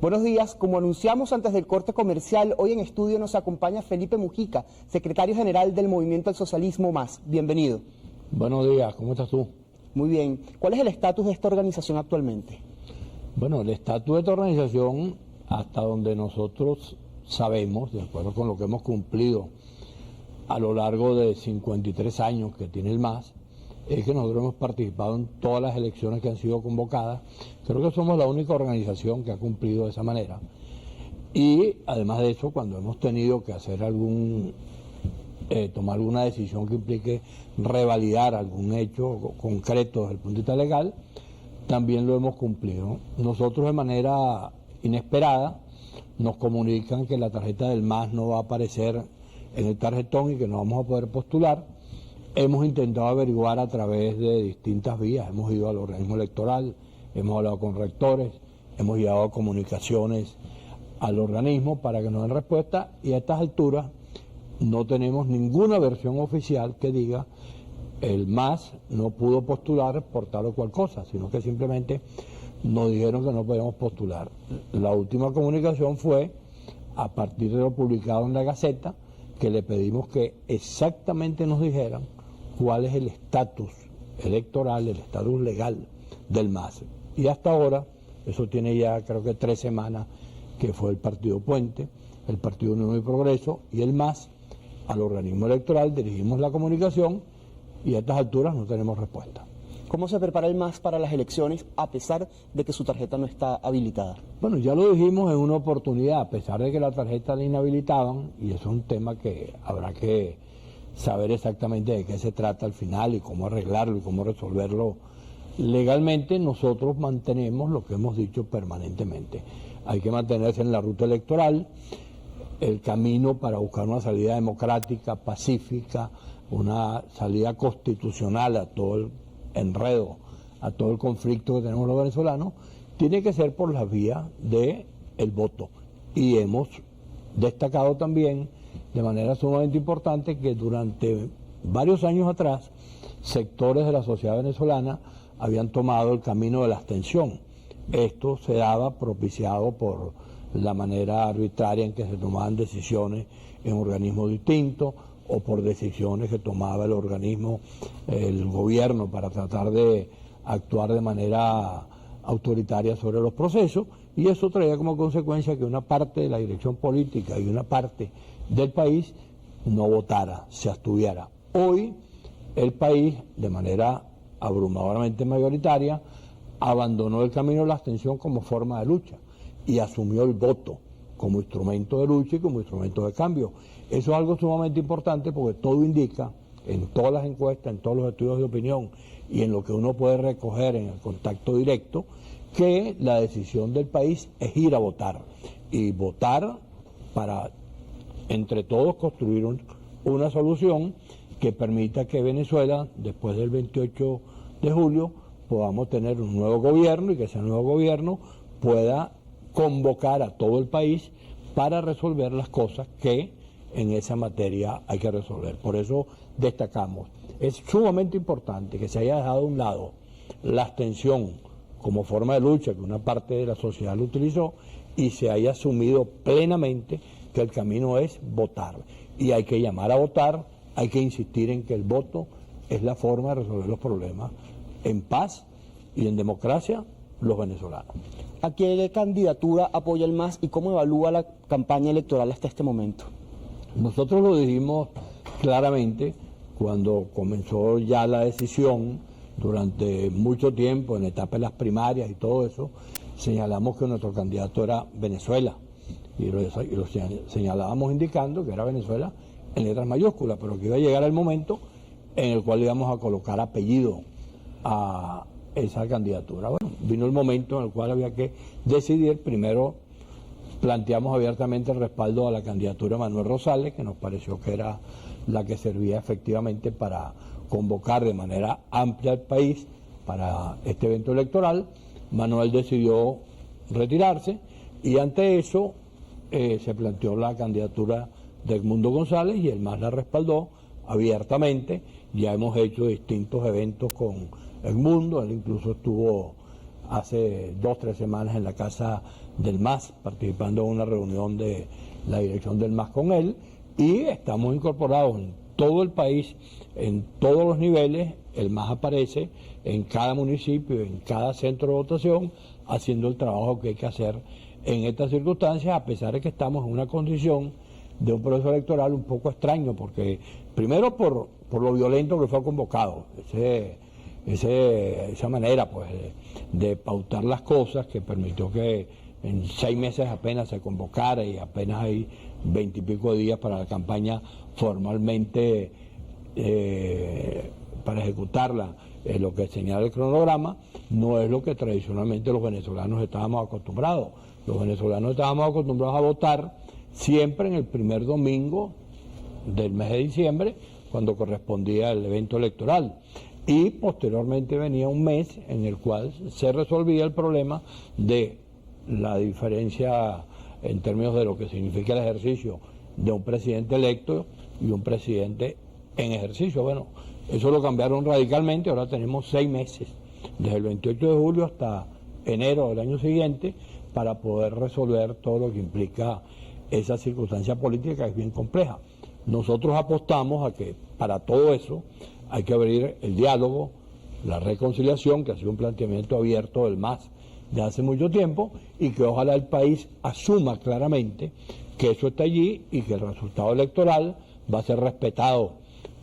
Buenos días, como anunciamos antes del corte comercial, hoy en estudio nos acompaña Felipe Mujica, secretario general del Movimiento al Socialismo Más. Bienvenido. Buenos días, ¿cómo estás tú? Muy bien. ¿Cuál es el estatus de esta organización actualmente? Bueno, el estatus de esta organización, hasta donde nosotros sabemos, de acuerdo con lo que hemos cumplido a lo largo de 53 años que tiene el MAS, es que nosotros hemos participado en todas las elecciones que han sido convocadas. Creo que somos la única organización que ha cumplido de esa manera. Y además de eso, cuando hemos tenido que hacer tomar alguna decisión que implique revalidar algún hecho concreto desde el punto de vista legal, también lo hemos cumplido. Nosotros, de manera inesperada, nos comunican que la tarjeta del MAS no va a aparecer en el tarjetón y que no vamos a poder postular. Hemos intentado averiguar a través de distintas vías, hemos ido al organismo electoral, hemos hablado con rectores, hemos llevado comunicaciones al organismo para que nos den respuesta, y a estas alturas no tenemos ninguna versión oficial que diga el MAS no pudo postular por tal o cual cosa, sino que simplemente nos dijeron que no podíamos postular. La última comunicación fue a partir de lo publicado en la Gaceta, que le pedimos que exactamente nos dijeran cuál es el estatus electoral, el estatus legal del MAS. Y hasta ahora, eso tiene ya creo que 3 semanas que fue el Partido Puente, el Partido Unión y Progreso y el MAS, al organismo electoral dirigimos la comunicación y a estas alturas no tenemos respuesta. ¿Cómo se prepara el MAS para las elecciones a pesar de que su tarjeta no está habilitada? Bueno, ya lo dijimos en una oportunidad, a pesar de que la tarjeta la inhabilitaban, y eso es un tema que habrá que saber exactamente de qué se trata al final y cómo arreglarlo y cómo resolverlo legalmente, nosotros mantenemos lo que hemos dicho permanentemente. Hay que mantenerse en la ruta electoral, el camino para buscar una salida democrática, pacífica, una salida constitucional a todo el enredo, a todo el conflicto que tenemos los venezolanos, tiene que ser por las vías del voto. Y hemos destacado también de manera sumamente importante que durante varios años atrás sectores de la sociedad venezolana habían tomado el camino de la abstención. Esto se daba propiciado por la manera arbitraria en que se tomaban decisiones en organismos distintos o por decisiones que tomaba el organismo, el gobierno, para tratar de actuar de manera autoritaria sobre los procesos, y eso traía como consecuencia que una parte de la dirección política y una parte del país no votara, se abstuviera. Hoy el país, de manera abrumadoramente mayoritaria, abandonó el camino de la abstención como forma de lucha y asumió el voto como instrumento de lucha y como instrumento de cambio. Eso es algo sumamente importante porque todo indica, en todas las encuestas, en todos los estudios de opinión y en lo que uno puede recoger en el contacto directo, que la decisión del país es ir a votar. Y votar para, entre todos, construir una solución que permita que Venezuela, después del 28 de julio, podamos tener un nuevo gobierno y que ese nuevo gobierno pueda convocar a todo el país para resolver las cosas que en esa materia hay que resolver. Por eso destacamos, es sumamente importante que se haya dejado a un lado la abstención como forma de lucha que una parte de la sociedad lo utilizó y se haya asumido plenamente que el camino es votar. Y hay que llamar a votar, hay que insistir en que el voto es la forma de resolver los problemas en paz y en democracia los venezolanos. ¿A qué candidatura apoya el MAS y cómo evalúa la campaña electoral hasta este momento? Nosotros lo dijimos claramente cuando comenzó ya la decisión, durante mucho tiempo, en la etapa de las primarias y todo eso, señalamos que nuestro candidato era Venezuela y lo señalábamos indicando que era Venezuela en letras mayúsculas, pero que iba a llegar el momento en el cual íbamos a colocar apellido a esa candidatura. Bueno, vino el momento en el cual había que decidir. Primero planteamos abiertamente el respaldo a la candidatura de Manuel Rosales, que nos pareció que era la que servía efectivamente para convocar de manera amplia al país para este evento electoral. Manuel decidió retirarse y ante eso se planteó la candidatura de Edmundo González y el MAS la respaldó abiertamente. Ya hemos hecho distintos eventos con Edmundo, él incluso estuvo hace 2 o 3 semanas en la casa del MAS, participando en una reunión de la dirección del MAS con él, y estamos incorporados en todo el país, en todos los niveles. El MAS aparece en cada municipio, en cada centro de votación, haciendo el trabajo que hay que hacer en estas circunstancias, a pesar de que estamos en una condición de un proceso electoral un poco extraño, porque primero por lo violento que fue convocado, esa manera pues de pautar las cosas que permitió que en 6 meses apenas se convocara y apenas hay 20 y pico de días para la campaña formalmente para ejecutarla, lo que señala el cronograma, no es lo que tradicionalmente los venezolanos estábamos acostumbrados. Los venezolanos estábamos acostumbrados a votar siempre en el primer domingo del mes de diciembre, cuando correspondía el evento electoral, y posteriormente venía un mes en el cual se resolvía el problema de la diferencia en términos de lo que significa el ejercicio de un presidente electo y un presidente en ejercicio. Bueno, eso lo cambiaron radicalmente, ahora tenemos 6 meses, desde el 28 de julio hasta enero del año siguiente, para poder resolver todo lo que implica esa circunstancia política que es bien compleja. Nosotros apostamos a que para todo eso hay que abrir el diálogo, la reconciliación, que ha sido un planteamiento abierto del MAS de hace mucho tiempo, y que ojalá el país asuma claramente que eso está allí y que el resultado electoral va a ser respetado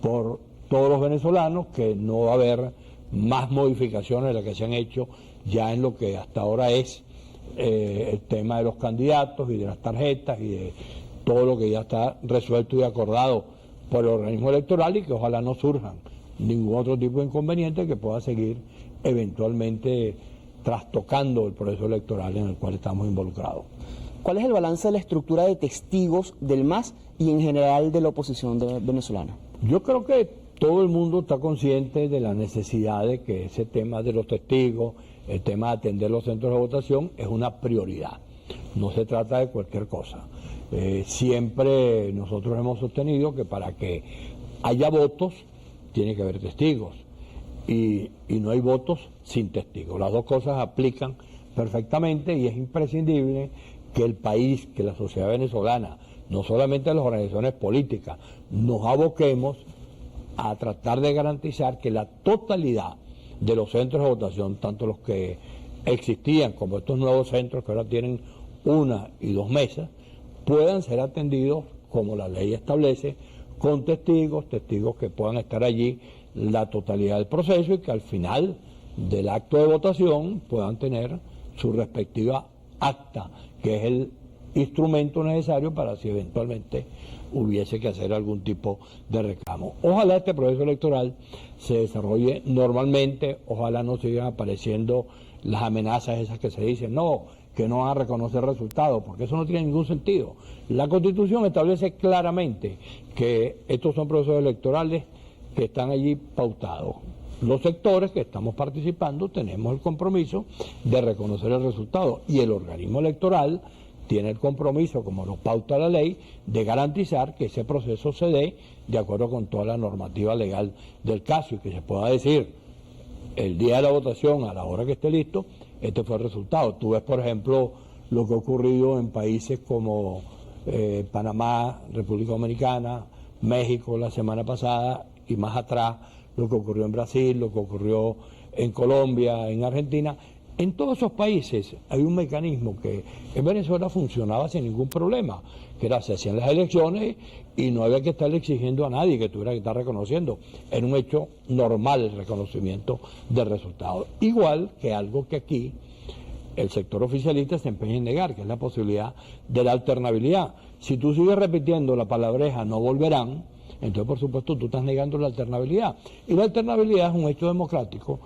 por todos los venezolanos, que no va a haber más modificaciones de las que se han hecho ya en lo que hasta ahora es el tema de los candidatos y de las tarjetas y de todo lo que ya está resuelto y acordado por el organismo electoral, y que ojalá no surjan ningún otro tipo de inconveniente que pueda seguir eventualmente trastocando el proceso electoral en el cual estamos involucrados. ¿Cuál es el balance de la estructura de testigos del MAS y en general de la oposición venezolana? Yo creo que todo el mundo está consciente de la necesidad de que ese tema de los testigos, el tema de atender los centros de votación, es una prioridad. No se trata de cualquier cosa. Siempre nosotros hemos sostenido que para que haya votos tiene que haber testigos, y no hay votos sin testigos. Las dos cosas aplican perfectamente, y es imprescindible que el país, que la sociedad venezolana, no solamente las organizaciones políticas, nos aboquemos a tratar de garantizar que la totalidad de los centros de votación, tanto los que existían como estos nuevos centros que ahora tienen 1 y 2 mesas, puedan ser atendidos como la ley establece, con testigos que puedan estar allí la totalidad del proceso, y que al final del acto de votación puedan tener su respectiva acta, que es el instrumento necesario para si eventualmente hubiese que hacer algún tipo de reclamo. Ojalá este proceso electoral se desarrolle normalmente, ojalá no sigan apareciendo las amenazas esas que se dicen, que no van a reconocer resultados, porque eso no tiene ningún sentido. La Constitución establece claramente que estos son procesos electorales que están allí pautados. Los sectores que estamos participando tenemos el compromiso de reconocer el resultado, y el organismo electoral tiene el compromiso, como lo pauta la ley, de garantizar que ese proceso se dé de acuerdo con toda la normativa legal del caso, y que se pueda decir el día de la votación, a la hora que esté listo, este fue el resultado. Tú ves, por ejemplo, lo que ha ocurrido en países como Panamá, República Dominicana, México la semana pasada, y más atrás lo que ocurrió en Brasil, lo que ocurrió en Colombia, en Argentina. En todos esos países hay un mecanismo que en Venezuela funcionaba sin ningún problema, que era, se hacían las elecciones y no había que estarle exigiendo a nadie que tuviera que estar reconociendo. Era un hecho normal el reconocimiento del resultado. Igual que algo que aquí el sector oficialista se empeña en negar, que es la posibilidad de la alternabilidad. Si tú sigues repitiendo la palabreja "no volverán", entonces por supuesto tú estás negando la alternabilidad. Y la alternabilidad es un hecho democrático.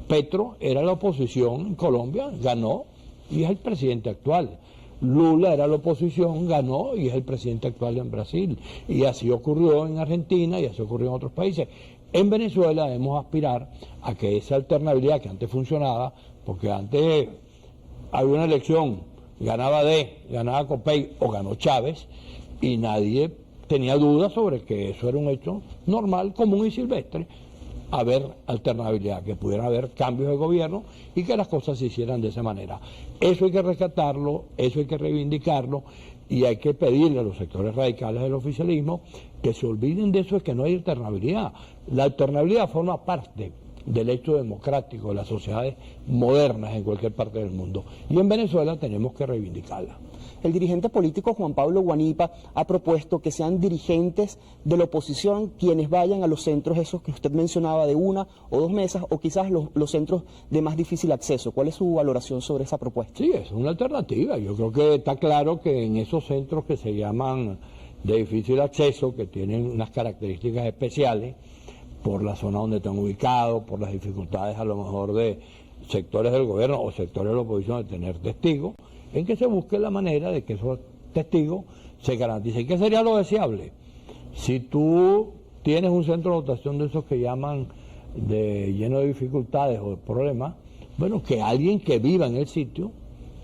Petro era la oposición en Colombia, ganó y es el presidente actual. Lula era la oposición, ganó y es el presidente actual en Brasil. Y así ocurrió en Argentina y así ocurrió en otros países. En Venezuela debemos aspirar a que esa alternabilidad que antes funcionaba, porque antes había una elección, ganaba Copey o ganó Chávez, y nadie tenía dudas sobre que eso era un hecho normal, común y silvestre. haber alternabilidad, que pudieran haber cambios de gobierno y que las cosas se hicieran de esa manera. Eso hay que rescatarlo, eso hay que reivindicarlo y hay que pedirle a los sectores radicales del oficialismo que se olviden de eso, es que no hay alternabilidad. La alternabilidad forma parte del hecho democrático de las sociedades modernas en cualquier parte del mundo. Y en Venezuela tenemos que reivindicarla. El dirigente político Juan Pablo Guanipa ha propuesto que sean dirigentes de la oposición quienes vayan a los centros esos que usted mencionaba de 1 o 2 mesas o quizás los centros de más difícil acceso. ¿Cuál es su valoración sobre esa propuesta? Sí, es una alternativa. Yo creo que está claro que en esos centros que se llaman de difícil acceso, que tienen unas características especiales, por la zona donde están ubicados, por las dificultades a lo mejor de sectores del gobierno o sectores de la oposición de tener testigos, en que se busque la manera de que esos testigos se garanticen. ¿Qué sería lo deseable? Si tú tienes un centro de votación de esos que llaman lleno de dificultades o de problemas, bueno, que alguien que viva en el sitio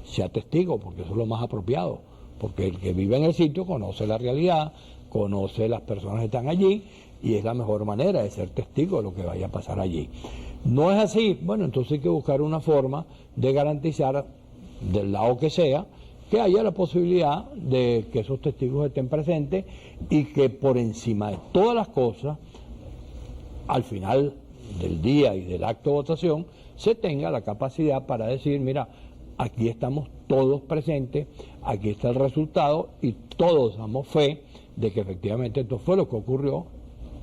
sea testigo, porque eso es lo más apropiado, porque el que vive en el sitio conoce la realidad, conoce las personas que están allí, y es la mejor manera de ser testigo de lo que vaya a pasar allí. No es así, bueno, entonces hay que buscar una forma de garantizar, del lado que sea, que haya la posibilidad de que esos testigos estén presentes y que por encima de todas las cosas, al final del día y del acto de votación, se tenga la capacidad para decir, mira, aquí estamos todos presentes, aquí está el resultado y todos damos fe de que efectivamente esto fue lo que ocurrió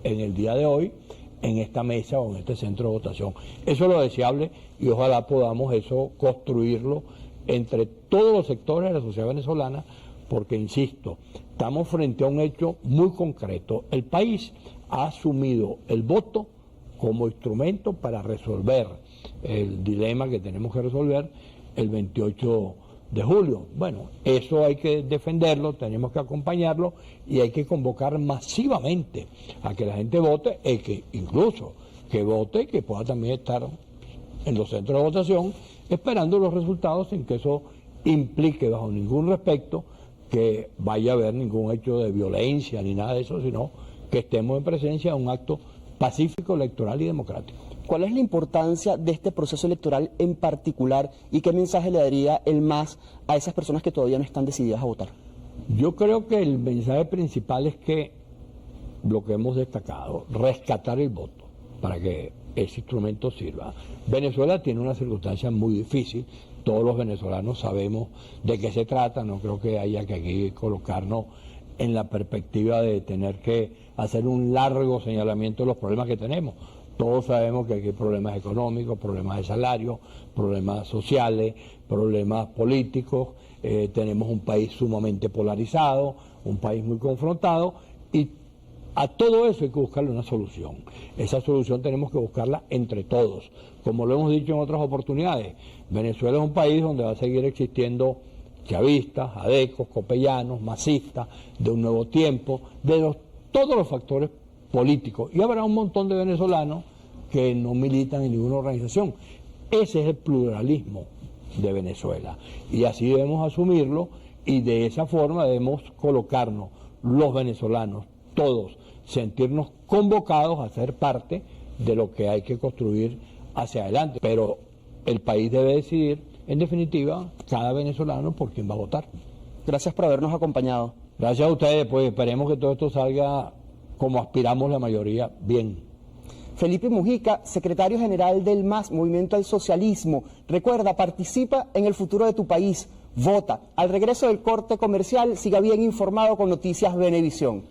en el día de hoy, en esta mesa o en este centro de votación. Eso es lo deseable y ojalá podamos eso construirlo entre todos los sectores de la sociedad venezolana, porque, insisto, estamos frente a un hecho muy concreto. El país ha asumido el voto como instrumento para resolver el dilema que tenemos que resolver el 28 de julio. Bueno, eso hay que defenderlo, tenemos que acompañarlo y hay que convocar masivamente a que la gente vote, y que incluso que vote, que pueda también estar en los centros de votación esperando los resultados, sin que eso implique bajo ningún respecto que vaya a haber ningún hecho de violencia ni nada de eso, sino que estemos en presencia de un acto pacífico, electoral y democrático. ¿Cuál es la importancia de este proceso electoral en particular y qué mensaje le daría el MAS a esas personas que todavía no están decididas a votar? Yo creo que el mensaje principal es que lo que hemos destacado, rescatar el voto para que ese instrumento sirva. Venezuela tiene una circunstancia muy difícil, todos los venezolanos sabemos de qué se trata, no creo que haya que aquí colocarnos en la perspectiva de tener que hacer un largo señalamiento de los problemas que tenemos. Todos sabemos que aquí hay problemas económicos, problemas de salario, problemas sociales, problemas políticos, tenemos un país sumamente polarizado, un país muy confrontado y a todo eso hay que buscarle una solución. Esa solución tenemos que buscarla entre todos. Como lo hemos dicho en otras oportunidades, Venezuela es un país donde va a seguir existiendo chavistas, adecos, copellanos, masistas, de un nuevo tiempo, todos los factores políticos. Y habrá un montón de venezolanos que no militan en ninguna organización. Ese es el pluralismo de Venezuela. Y así debemos asumirlo y de esa forma debemos colocarnos los venezolanos, todos, sentirnos convocados a ser parte de lo que hay que construir hacia adelante. Pero el país debe decidir, en definitiva, cada venezolano por quién va a votar. Gracias por habernos acompañado. Gracias a ustedes, pues esperemos que todo esto salga como aspiramos la mayoría, bien. Felipe Mujica, secretario general del MAS, Movimiento al Socialismo. Recuerda, participa en el futuro de tu país. Vota. Al regreso del corte comercial, siga bien informado con Noticias Venevisión.